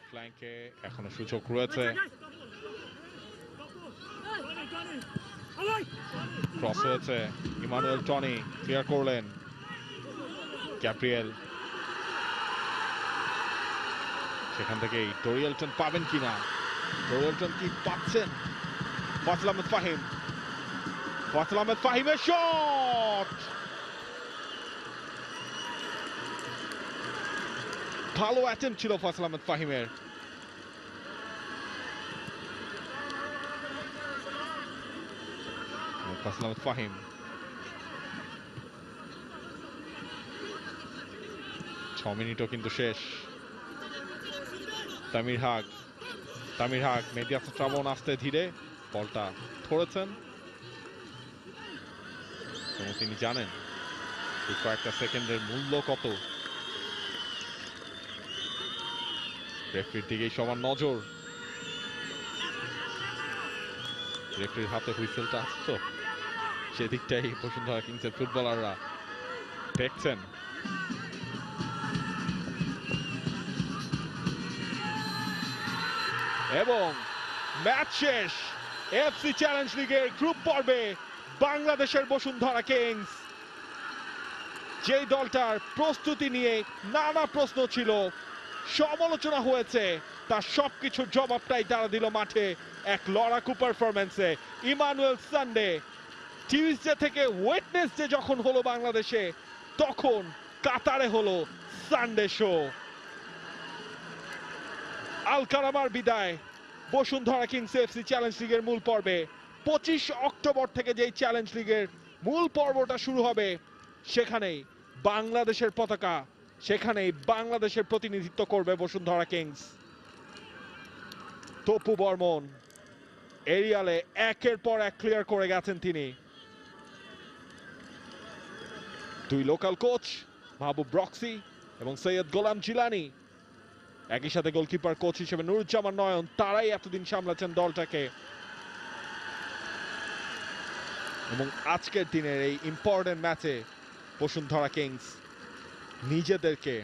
ফ্ল্যাঙ্কে এখনো সুযোগ রয়েছে। ক্রস হয়েছে, ইমানুয়েল টনি ক্লিয়ার করলেন, গ্যাব্রিয়েল সেখান থেকেই ডোরিয়েলটন পাবেন কিনা, ডোরিয়েলটন কি পাচ্ছেন? ফয়সাল আহমেদ ফাহিম, ফয়সাল আহমেদ ফাহিমের শট, ভালো অ্যাটেম্প ছিল ফয়সাল আহমেদ ফাহিমের। ফয়সাল আহমেদ ফাহিম মিনিটও কিন্তু শেষ। তামির হাক, মেহেদী হাসান শ্রাবণ আস্তে ধীরে বলটা ধরেছেন এবং তিনি জানেন এই কয়েকটা সেকেন্ডের মূল্য কত। রেফারির দিকেই সবার নজর, রেফারির হাতে হুইসেলটা আছে তো সেদিকটাই বসুন্ধরা কিংসের ফুটবলাররা দেখছেন। এবং ম্যাচ শেষ। এফসি চ্যালেঞ্জ লিগের গ্রুপ পর্বে বাংলাদেশের বসুন্ধরা কিংস, যেই দলটার প্রস্তুতি নিয়ে নানা প্রশ্ন ছিল, সমালোচনা হয়েছে, তার সবকিছুর জবাবটাই তারা দিল মাঠে এক লড়াকু পারফরমেন্সে। ইমানুয়েল সানডে টিউসডে থেকে ওয়েডনেসডে যখন হলো বাংলাদেশে, তখন কাতারে হলো সানডে শো। আল কারামার বিদায় বসুন্ধরা কিংস এফসি চ্যালেঞ্জ লিগের মূল পর্বে। 25 অক্টোবর থেকে যেই চ্যালেঞ্জ লিগের মূল পর্বটা শুরু হবে, সেখানেই বাংলাদেশের পতাকা, সেখানেই বাংলাদেশের প্রতিনিধিত্ব করবে বসুন্ধরা কিংস। তপু বর্মন এরিয়ালে একের পর এক ক্লিয়ার করে গেছেন তিনি। দুই লোকাল কোচ মাহবুব রক্সি এবং সৈয়দ গোলাম জিলানি, একই সাথে গোলকিপার কোচ হিসেবে নুরুজ্জামান নয়ন, তারাই এতদিন সামলাচ্ছেন দলটাকে। এবং আজকের দিনের এই ইম্পর্টেন্ট ম্যাচে বসুন্ধরা কিংস নিজেদেরকে